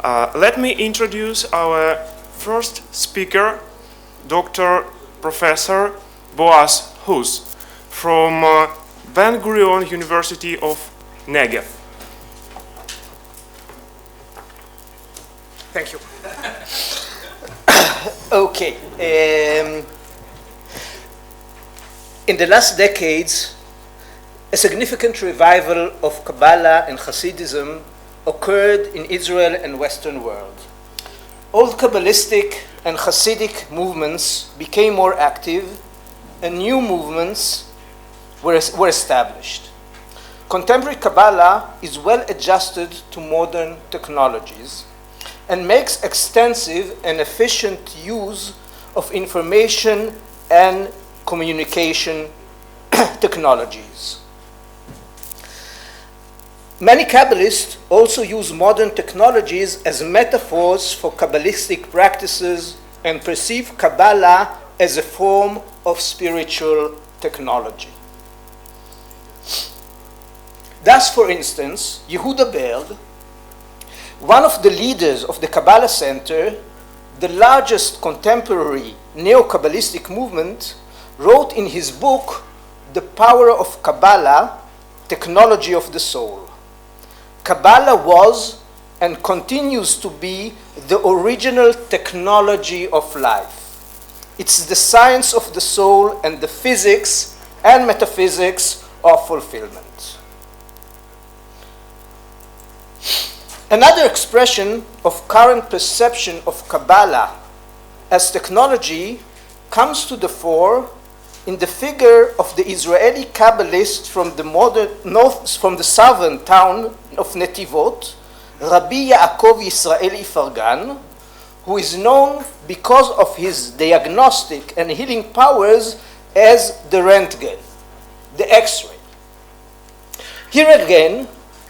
Let me introduce our first speaker, Dr. Professor Boaz Huss from Ben Gurion University of Negev. Thank you. Okay. In the last decades, a significant revival of Kabbalah and Hasidism occurred in Israel and Western world. Old Kabbalistic and Hasidic movements became more active, and new movements were established. Contemporary Kabbalah is well adjusted to modern technologies and makes extensive and efficient use of information and communication technologies. Many Kabbalists also use modern technologies as metaphors for Kabbalistic practices and perceive Kabbalah as a form of spiritual technology. Thus, for instance, Yehuda Berg, one of the leaders of the Kabbalah Center, the largest contemporary neo-Kabbalistic movement, wrote in his book, The Power of Kabbalah, Technology of the Soul. Kabbalah was and continues to be the original technology of life. It's the science of the soul and the physics and metaphysics of fulfillment. Another expression of current perception of Kabbalah as technology comes to the fore in the figure of the Israeli Kabbalist from the southern town of Netivot, Rabbi Yaakov Yisraeli Fargan, who is known because of his diagnostic and healing powers as the Röntgen, the X-ray. Here again,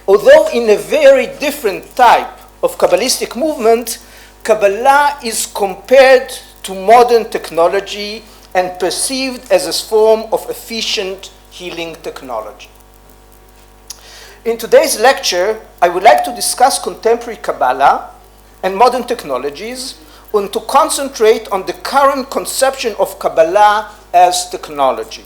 although in a very different type of Kabbalistic movement, Kabbalah is compared to modern technology and perceived as a form of efficient healing technology. In today's lecture, I would like to discuss contemporary Kabbalah and modern technologies and to concentrate on the current conception of Kabbalah as technology.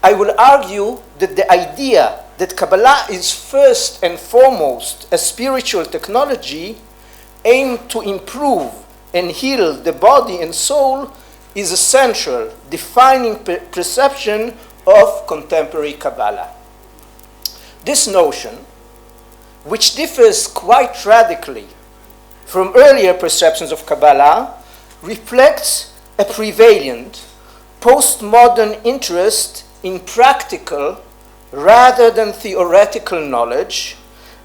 I will argue that the idea that Kabbalah is first and foremost a spiritual technology aimed to improve and heal the body and soul is a central, defining perception of contemporary Kabbalah. This notion, which differs quite radically from earlier perceptions of Kabbalah, reflects a prevalent, postmodern interest in practical rather than theoretical knowledge,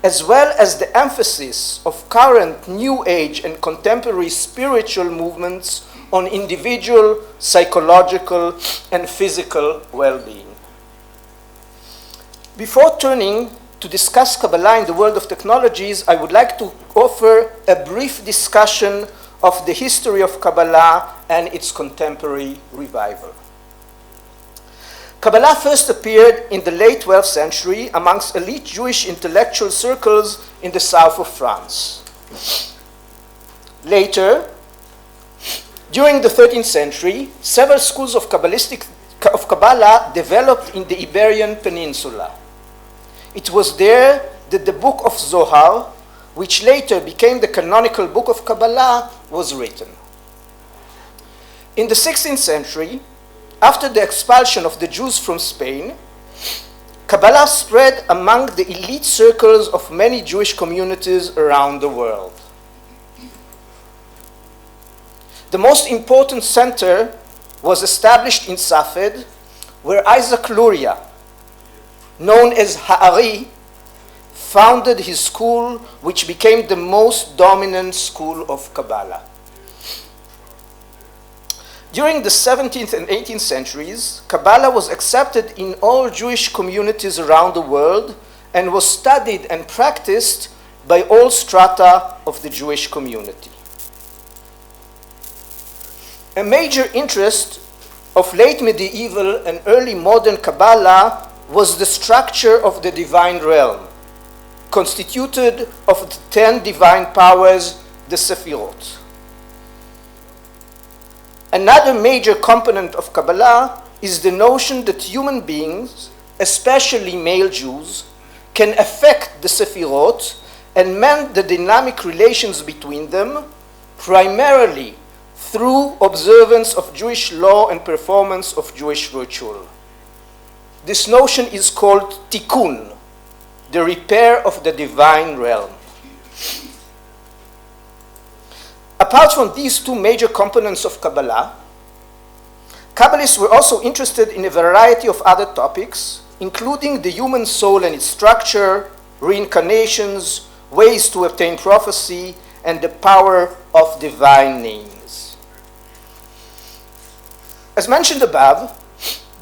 as well as the emphasis of current New Age and contemporary spiritual movements on individual, psychological, and physical well-being. Before turning to discuss Kabbalah in the world of technologies, I would like to offer a brief discussion of the history of Kabbalah and its contemporary revival. Kabbalah first appeared in the late 12th century amongst elite Jewish intellectual circles in the south of France. Later, during the 13th century, several schools of Kabbalah developed in the Iberian Peninsula. It was there that the Book of Zohar, which later became the canonical book of Kabbalah, was written. In the 16th century, after the expulsion of the Jews from Spain, Kabbalah spread among the elite circles of many Jewish communities around the world. The most important center was established in Safed, where Isaac Luria, known as Ha'ari, founded his school, which became the most dominant school of Kabbalah. During the 17th and 18th centuries, Kabbalah was accepted in all Jewish communities around the world and was studied and practiced by all strata of the Jewish community. A major interest of late medieval and early modern Kabbalah was the structure of the divine realm, constituted of the 10 divine powers, the Sephirot. Another major component of Kabbalah is the notion that human beings, especially male Jews, can affect the Sephirot and mend the dynamic relations between them, primarily through observance of Jewish law and performance of Jewish ritual. This notion is called tikkun, the repair of the divine realm. Apart from these two major components of Kabbalah, Kabbalists were also interested in a variety of other topics, including the human soul and its structure, reincarnations, ways to obtain prophecy, and the power of divine names. As mentioned above,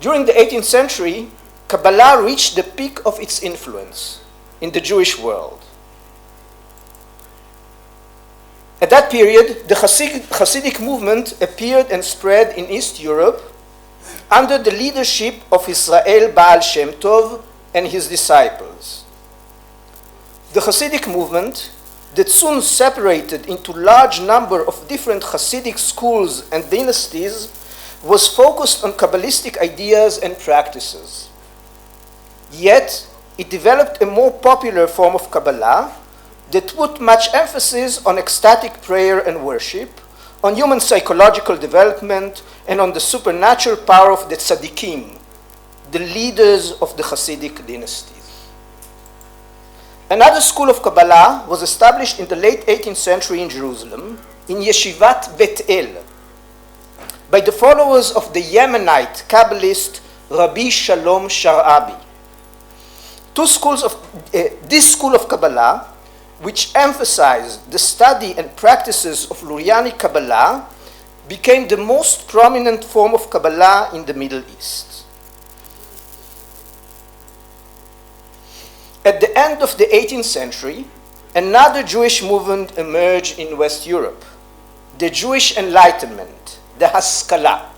during the 18th century, Kabbalah reached the peak of its influence in the Jewish world. At that period, the Hasidic movement appeared and spread in East Europe under the leadership of Israel Baal Shem Tov and his disciples. The Hasidic movement, that soon separated into large number of different Hasidic schools and dynasties, was focused on Kabbalistic ideas and practices. Yet, it developed a more popular form of Kabbalah that put much emphasis on ecstatic prayer and worship, on human psychological development, and on the supernatural power of the tzaddikim, the leaders of the Hasidic dynasties. Another school of Kabbalah was established in the late 18th century in Jerusalem, in Yeshivat Bet El, by the followers of the Yemenite Kabbalist Rabbi Shalom Sharabi. This school of Kabbalah, which emphasized the study and practices of Lurianic Kabbalah, became the most prominent form of Kabbalah in the Middle East. At the end of the 18th century, another Jewish movement emerged in West Europe, the Jewish Enlightenment, the Haskalah.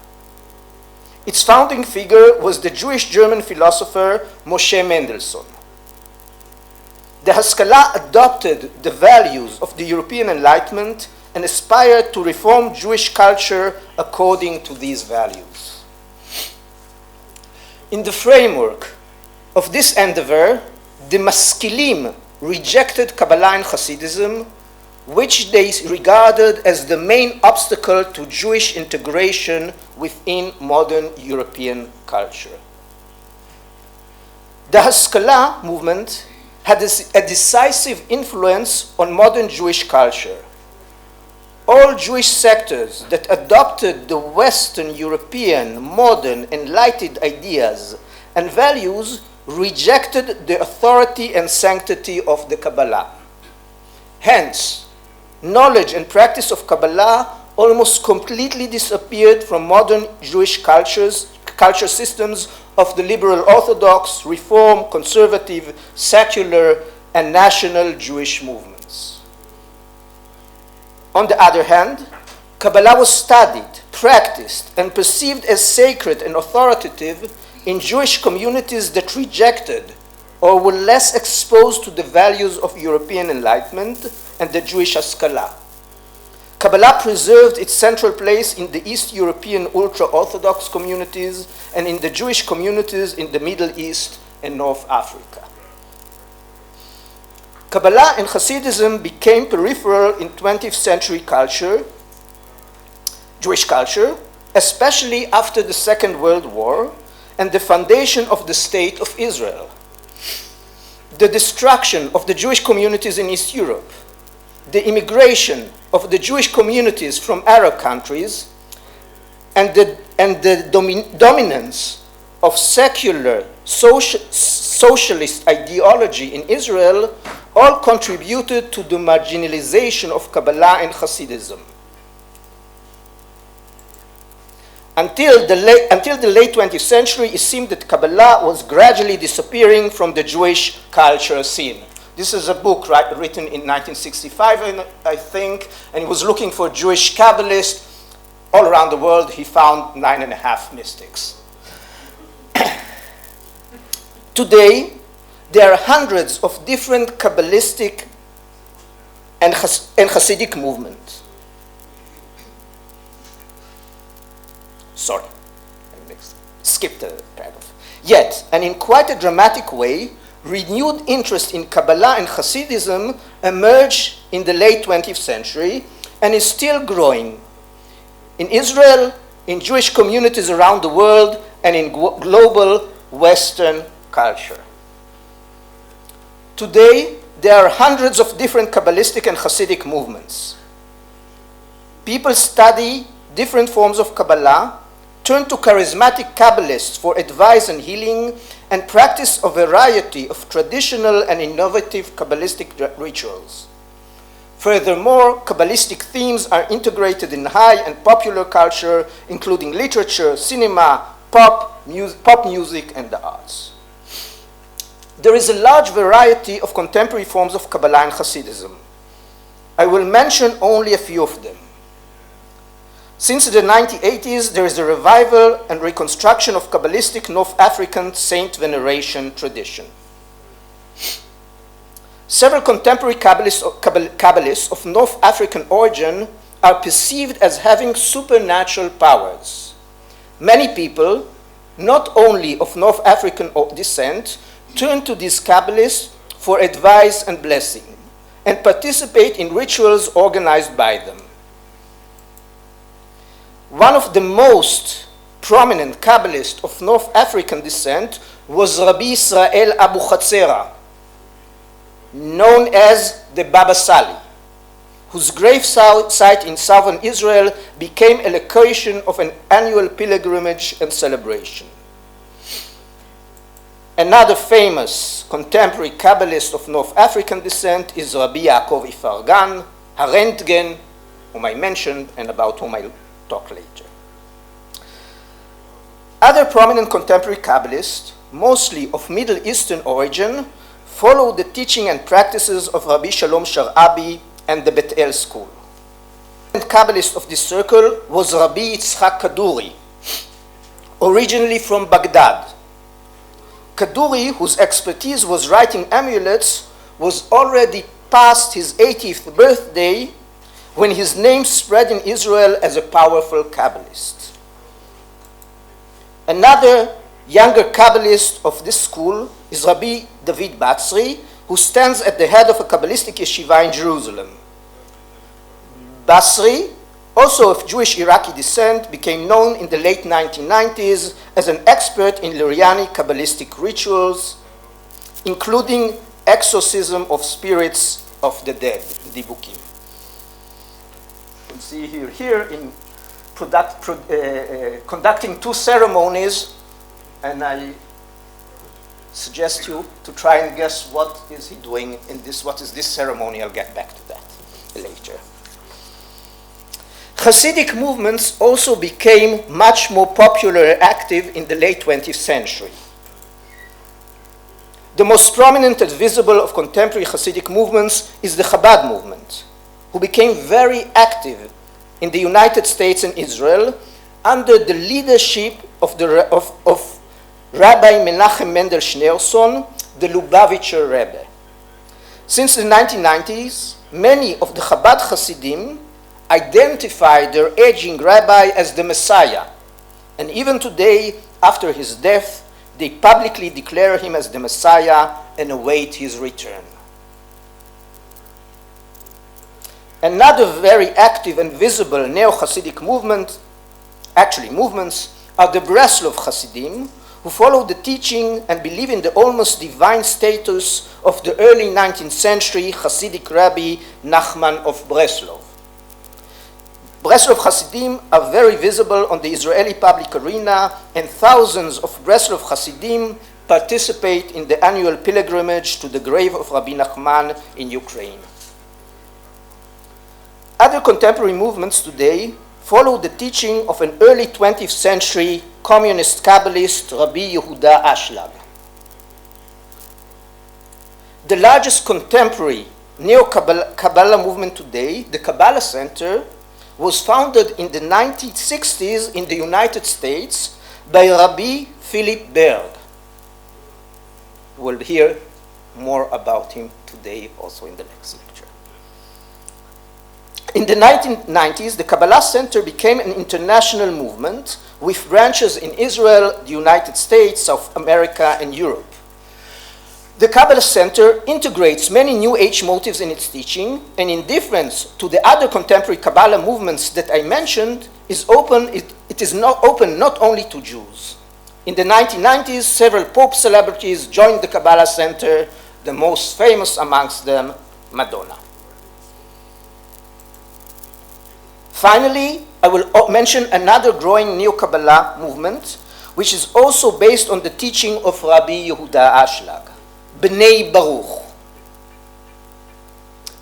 Its founding figure was the Jewish-German philosopher Moshe Mendelssohn. The Haskalah adopted the values of the European Enlightenment and aspired to reform Jewish culture according to these values. In the framework of this endeavor, the Maskilim rejected Kabbalah and Hasidism, which they regarded as the main obstacle to Jewish integration within modern European culture. The Haskalah movement had a decisive influence on modern Jewish culture. All Jewish sectors that adopted the Western European, modern, enlightened ideas and values rejected the authority and sanctity of the Kabbalah. Hence, knowledge and practice of Kabbalah almost completely disappeared from modern Jewish culture systems of the liberal Orthodox, Reform, Conservative, secular, and national Jewish movements. On the other hand, Kabbalah was studied, practiced, and perceived as sacred and authoritative in Jewish communities that rejected or were less exposed to the values of European Enlightenment and the Jewish Haskalah. Kabbalah preserved its central place in the East European ultra-Orthodox communities and in the Jewish communities in the Middle East and North Africa. Kabbalah and Hasidism became peripheral in 20th century culture, Jewish culture, especially after the Second World War and the foundation of the State of Israel. The destruction of the Jewish communities in East Europe, the immigration of the Jewish communities from Arab countries, and the dominance of secular socialist ideology in Israel all contributed to the marginalization of Kabbalah and Hasidism. Until the late 20th century, it seemed that Kabbalah was gradually disappearing from the Jewish cultural scene. This is a book written in 1965, I think, and he was looking for Jewish Kabbalists. All around the world, he found 9.5 mystics. Today, there are hundreds of different Kabbalistic and Hasidic movements. Sorry, I skipped a paragraph. Yet, and in quite a dramatic way, renewed interest in Kabbalah and Hasidism emerged in the late 20th century and is still growing in Israel, in Jewish communities around the world, and in global Western culture. Today, there are hundreds of different Kabbalistic and Hasidic movements. People study different forms of Kabbalah, turn to charismatic Kabbalists for advice and healing, and practice a variety of traditional and innovative Kabbalistic rituals. Furthermore, Kabbalistic themes are integrated in high and popular culture, including literature, cinema, pop music, and the arts. There is a large variety of contemporary forms of Kabbalah and Hasidism. I will mention only a few of them. Since the 1980s, there is a revival and reconstruction of Kabbalistic North African saint veneration tradition. Several contemporary Kabbalists of North African origin are perceived as having supernatural powers. Many people, not only of North African descent, turn to these Kabbalists for advice and blessing, and participate in rituals organized by them. One of the most prominent Kabbalists of North African descent was Rabbi Israel Abu Chatzera, known as the Baba Sali, whose grave site in southern Israel became a location of an annual pilgrimage and celebration. Another famous contemporary Kabbalist of North African descent is Rabbi Yaakov Ifargan, Harentgen, whom I mentioned and about whom I'll talk later. Other prominent contemporary Kabbalists, mostly of Middle Eastern origin, follow the teaching and practices of Rabbi Shalom Sharabi and the Bet El school. The Kabbalist of this circle was Rabbi Yitzchak Kaduri, originally from Baghdad. Kaduri, whose expertise was writing amulets, was already past his 80th birthday when his name spread in Israel as a powerful Kabbalist. Another younger Kabbalist of this school is Rabbi David Batzri, who stands at the head of a Kabbalistic yeshiva in Jerusalem. Basri, also of Jewish Iraqi descent, became known in the late 1990s as an expert in Luriani Kabbalistic rituals, including exorcism of spirits of the dead, Dibukim. You can see here in conducting two ceremonies, and I suggest you to try and guess what is he doing in this, what is this ceremony. I'll get back to that later. Hasidic movements also became much more popular and active in the late 20th century. The most prominent and visible of contemporary Hasidic movements is the Habad Movement, who became very active in the United States and Israel under the leadership of Rabbi Menachem Mendel Schneerson, the Lubavitcher Rebbe. Since the 1990s, many of the Chabad Hasidim identified their aging rabbi as the Messiah, and even today, after his death, they publicly declare him as the Messiah and await his return. Another very active and visible neo-Hasidic movements are the Breslav Hassidim, who follow the teaching and believe in the almost divine status of the early 19th century Hasidic Rabbi Nachman of Breslov. Breslav Hassidim are very visible on the Israeli public arena, and thousands of Breslav Hassidim participate in the annual pilgrimage to the grave of Rabbi Nachman in Ukraine. Other contemporary movements today follow the teaching of an early 20th century communist Kabbalist, Rabbi Yehuda Ashlag. The largest contemporary neo-Kabbalah movement today, the Kabbalah Center, was founded in the 1960s in the United States by Rabbi Philip Berg. We'll hear more about him today, also in the next lecture. In the 1990s, the Kabbalah Center became an international movement with branches in Israel, the United States, South America, and Europe. The Kabbalah Center integrates many New Age motives in its teaching, and in difference to the other contemporary Kabbalah movements that I mentioned, it is not open not only to Jews. In the 1990s, several pop celebrities joined the Kabbalah Center, the most famous amongst them, Madonna. Finally, I will mention another growing Neo-Kabbalah movement, which is also based on the teaching of Rabbi Yehuda Ashlag, Bnei Baruch.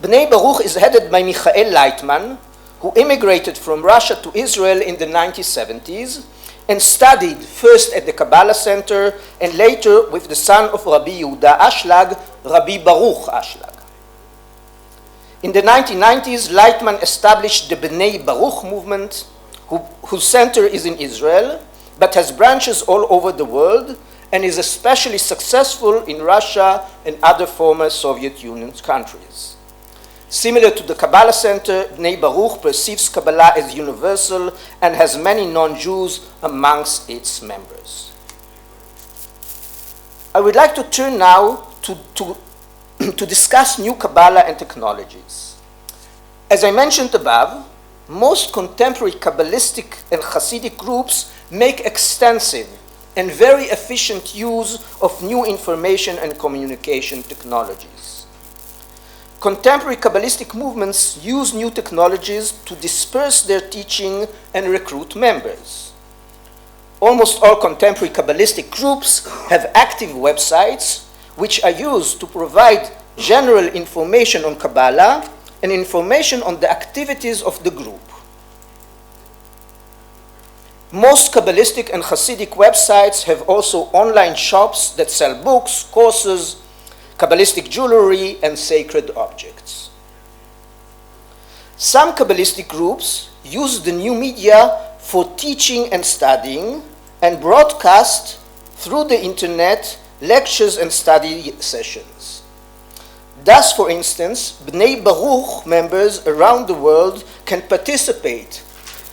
Bnei Baruch is headed by Michael Leitman, who immigrated from Russia to Israel in the 1970s and studied first at the Kabbalah Center and later with the son of Rabbi Yehuda Ashlag, Rabbi Baruch Ashlag. In the 1990s, Leitman established the Bnei Baruch movement, whose center is in Israel, but has branches all over the world, and is especially successful in Russia and other former Soviet Union countries. Similar to the Kabbalah Center, Bnei Baruch perceives Kabbalah as universal and has many non-Jews amongst its members. I would like to turn now to discuss new Kabbalah and technologies. As I mentioned above, most contemporary Kabbalistic and Hasidic groups make extensive and very efficient use of new information and communication technologies. Contemporary Kabbalistic movements use new technologies to disperse their teaching and recruit members. Almost all contemporary Kabbalistic groups have active websites which are used to provide general information on Kabbalah and information on the activities of the group. Most Kabbalistic and Hasidic websites have also online shops that sell books, courses, Kabbalistic jewelry, and sacred objects. Some Kabbalistic groups use the new media for teaching and studying and broadcast through the internet lectures and study sessions. Thus, for instance, Bnei Baruch members around the world can participate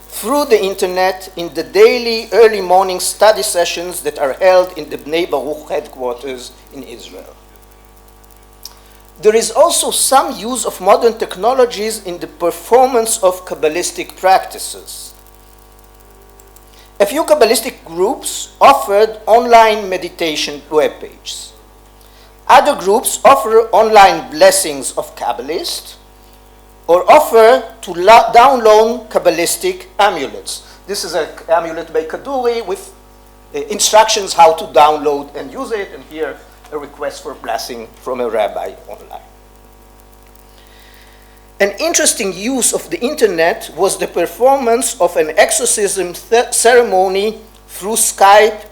through the internet in the daily early morning study sessions that are held in the Bnei Baruch headquarters in Israel. There is also some use of modern technologies in the performance of Kabbalistic practices. A few Kabbalistic groups offered online meditation web pages. Other groups offer online blessings of Kabbalists or offer to download Kabbalistic amulets. This is an amulet by Kaduri with instructions how to download and use it, and here a request for blessing from a rabbi online. An interesting use of the internet was the performance of an exorcism ceremony through Skype.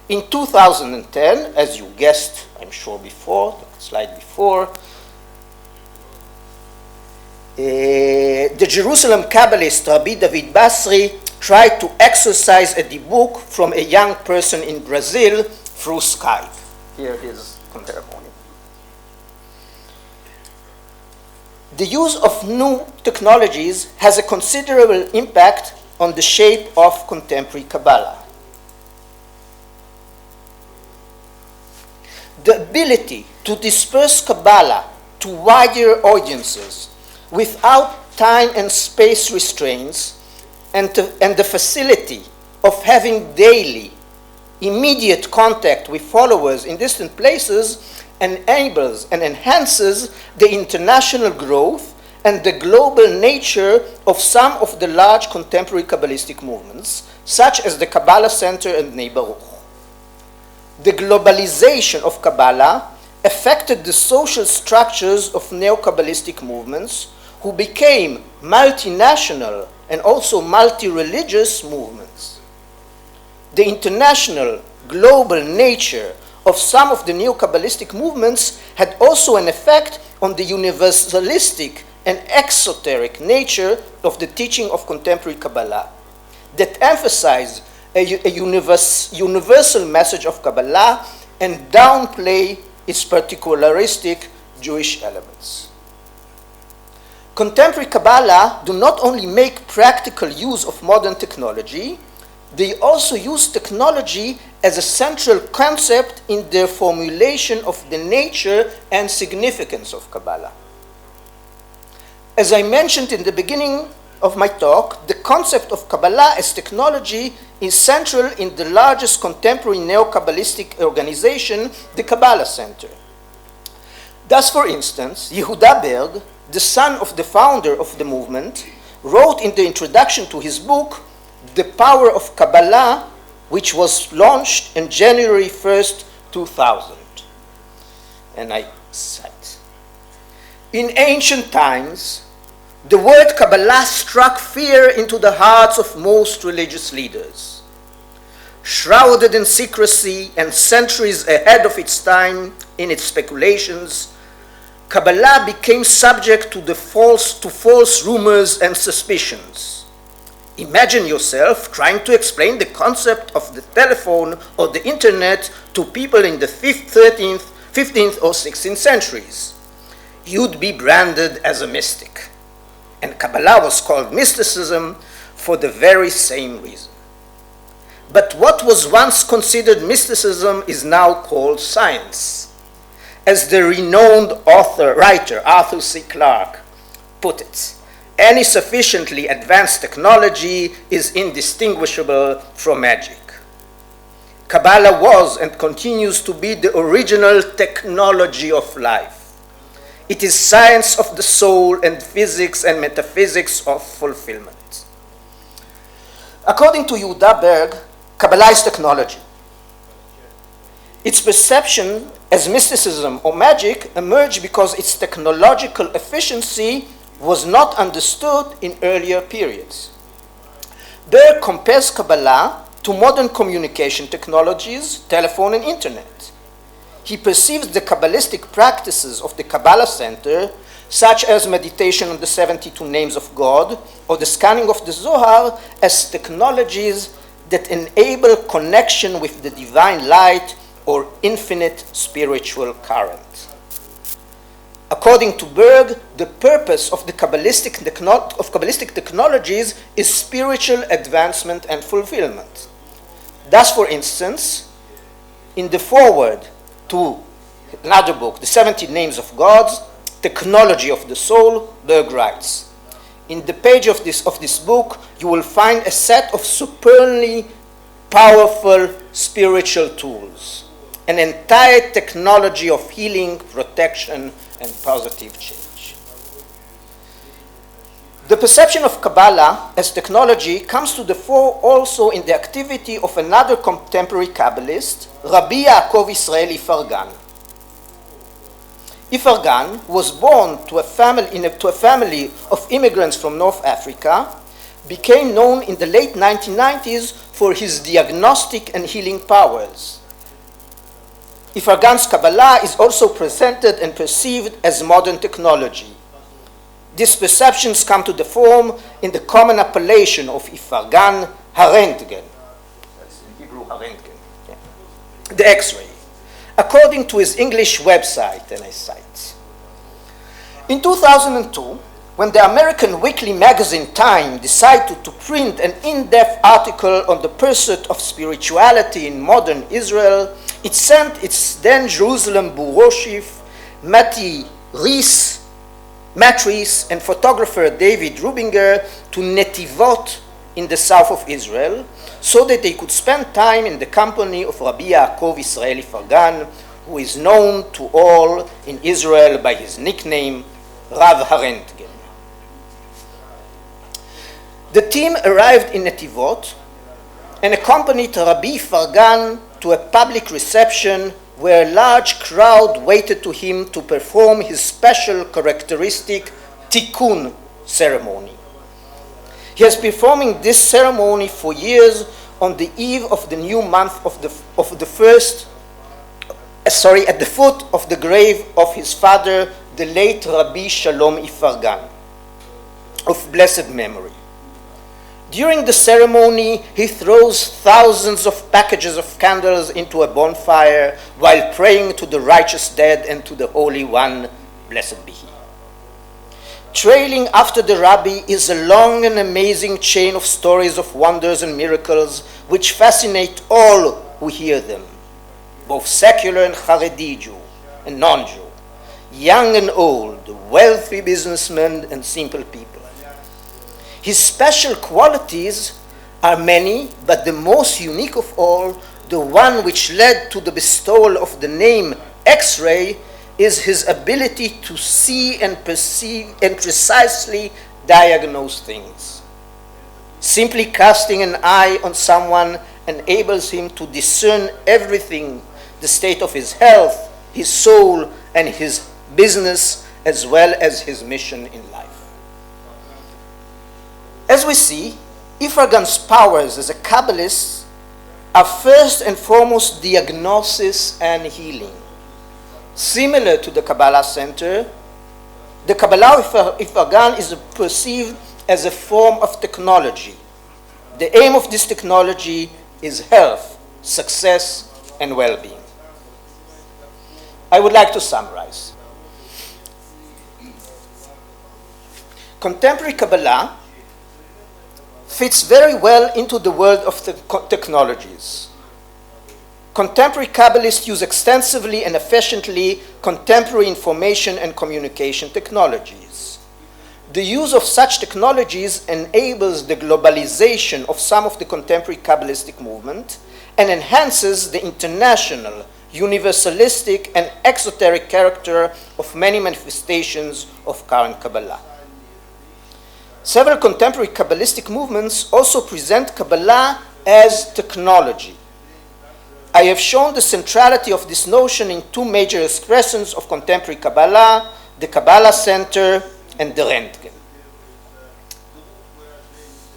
In 2010, as you guessed, I'm sure before, the slide before, the Jerusalem Kabbalist Rabbi David Basri tried to exorcise a dibuk from a young person in Brazil through Skype. Here is the ceremony. The use of new technologies has a considerable impact on the shape of contemporary Kabbalah. The ability to disperse Kabbalah to wider audiences without time and space restraints and the facility of having daily, immediate contact with followers in distant places enables and enhances the international growth and the global nature of some of the large contemporary Kabbalistic movements, such as the Kabbalah Center and Bnei Baruch. The globalization of Kabbalah affected the social structures of neo-Kabbalistic movements, who became multinational and also multi-religious movements. The international, global nature of some of the neo-Kabbalistic movements had also an effect on the universalistic and exoteric nature of the teaching of contemporary Kabbalah, that emphasized a universal message of Kabbalah and downplay its particularistic Jewish elements. Contemporary Kabbalah do not only make practical use of modern technology, they also use technology as a central concept in their formulation of the nature and significance of Kabbalah. As I mentioned in the beginning of my talk, the concept of Kabbalah as technology is central in the largest contemporary neo-Kabbalistic organization, the Kabbalah Center. Thus, for instance, Yehuda Berg, the son of the founder of the movement, wrote in the introduction to his book, The Power of Kabbalah, which was launched on January 1st, 2000. And I cite, "In ancient times, the word Kabbalah struck fear into the hearts of most religious leaders. Shrouded in secrecy and centuries ahead of its time in its speculations, Kabbalah became subject to false rumors and suspicions. Imagine yourself trying to explain the concept of the telephone or the internet to people in the 15th or 16th centuries. You'd be branded as a mystic. And Kabbalah was called Mysticism for the very same reason. But what was once considered mysticism is now called science. As the renowned writer Arthur C. Clarke put it, any sufficiently advanced technology is indistinguishable from magic. Kabbalah was and continues to be the original technology of life. It is science of the soul and physics and metaphysics of fulfillment." According to Yehuda Berg, Kabbalah is technology. Its perception as mysticism or magic emerged because its technological efficiency was not understood in earlier periods. Berg compares Kabbalah to modern communication technologies, telephone and internet. He perceives the Kabbalistic practices of the Kabbalah Center, such as meditation on the 72 names of God or the scanning of the Zohar, as technologies that enable connection with the divine light or infinite spiritual current. According to Berg, the purpose of the Kabbalistic technologies is spiritual advancement and fulfillment. Thus, for instance, in the foreword to another book, The 70 Names of Gods, Technology of the Soul, Berg writes, "In the page of this book, you will find a set of superbly powerful spiritual tools, an entire technology of healing, protection, and positive change." The perception of Kabbalah as technology comes to the fore also in the activity of another contemporary Kabbalist, Rabbi Yaakov Israeli Ifargan. Ifargan was born to a family of immigrants from North Africa, became known in the late 1990s for his diagnostic and healing powers. Ifargan's Kabbalah is also presented and perceived as modern technology. These perceptions come to the form in the common appellation of Ifargan, Harentgen. That's in Hebrew, Harentgen. Yeah. The X-ray. According to his English website, and I cite, "In 2002, when the American weekly magazine Time decided to print an in-depth article on the pursuit of spirituality in modern Israel, it sent its then Jerusalem bureau chief, Matt Rees, and photographer David Rubinger to Netivot in the south of Israel, so that they could spend time in the company of Rabbi Yaakov Israeli Ifargan, who is known to all in Israel by his nickname, Rav Harentgen. The team arrived in Netivot and accompanied Rabbi Ifargan to a public reception where a large crowd waited to him to perform his special characteristic tikkun ceremony. He has been performing this ceremony for years on the eve of the new month at the foot of the grave of his father, the late Rabbi Shalom Ifargan, of blessed memory. During the ceremony, he throws thousands of packages of candles into a bonfire while praying to the righteous dead and to the Holy One, blessed be he. Trailing after the rabbi is a long and amazing chain of stories of wonders and miracles which fascinate all who hear them, both secular and Haredi Jew and non-Jew, young and old, wealthy businessmen and simple people. His special qualities are many, but the most unique of all, the one which led to the bestowal of the name X-ray, is his ability to see and perceive and precisely diagnose things. Simply casting an eye on someone enables him to discern everything, the state of his health, his soul, and his business, as well as his mission in life. As we see, Iffrogan's powers as a Kabbalist are first and foremost diagnosis and healing. Similar to the Kabbalah Center, the Kabbalah of Iffrogan is perceived as a form of technology. The aim of this technology is health, success, and well-being. I would like to summarize. Contemporary Kabbalah fits very well into the world of the technologies. Contemporary Kabbalists use extensively and efficiently contemporary information and communication technologies. The use of such technologies enables the globalization of some of the contemporary Kabbalistic movement and enhances the international, universalistic, and exoteric character of many manifestations of current Kabbalah. Several contemporary Kabbalistic movements also present Kabbalah as technology. I have shown the centrality of this notion in two major expressions of contemporary Kabbalah, the Kabbalah Center and the Rentgen.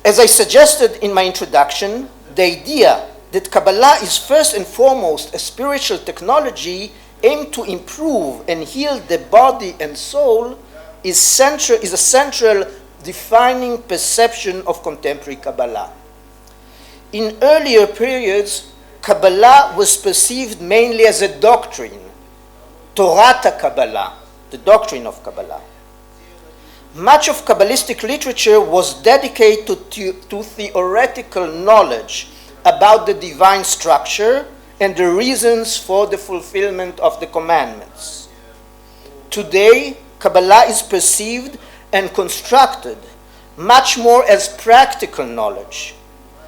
As I suggested in my introduction, the idea that Kabbalah is first and foremost a spiritual technology aimed to improve and heal the body and soul is a central defining perception of contemporary Kabbalah. In earlier periods, Kabbalah was perceived mainly as a doctrine, Torata Kabbalah, the doctrine of Kabbalah. Much of Kabbalistic literature was dedicated to theoretical knowledge about the divine structure and the reasons for the fulfillment of the commandments. Today, Kabbalah is perceived and constructed much more as practical knowledge,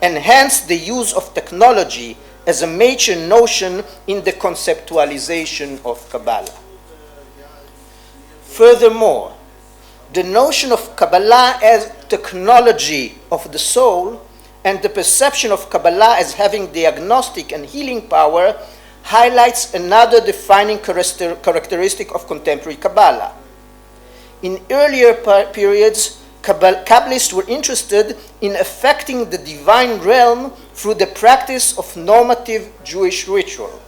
and hence the use of technology as a major notion in the conceptualization of Kabbalah. Furthermore, the notion of Kabbalah as technology of the soul and the perception of Kabbalah as having diagnostic and healing power highlights another defining characteristic of contemporary Kabbalah. In earlier periods, Kabbalists were interested in affecting the divine realm through the practice of normative Jewish ritual,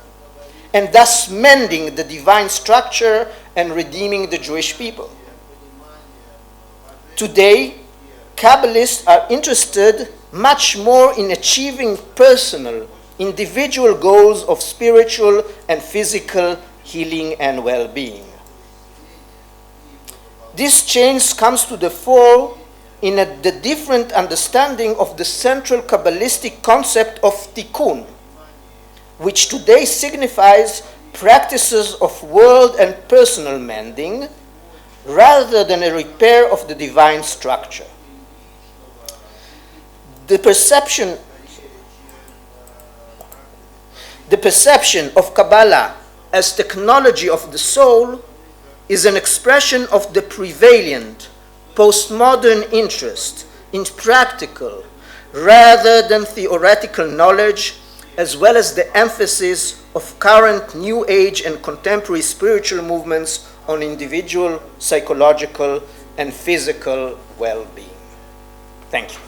and thus mending the divine structure and redeeming the Jewish people. Today, Kabbalists are interested much more in achieving personal, individual goals of spiritual and physical healing and well-being. This change comes to the fore in the different understanding of the central Kabbalistic concept of tikkun, which today signifies practices of world and personal mending, rather than a repair of the divine structure. The perception of Kabbalah as technology of the soul is an expression of the prevalent postmodern interest in practical rather than theoretical knowledge, as well as the emphasis of current New Age and contemporary spiritual movements on individual, psychological, and physical well-being. Thank you.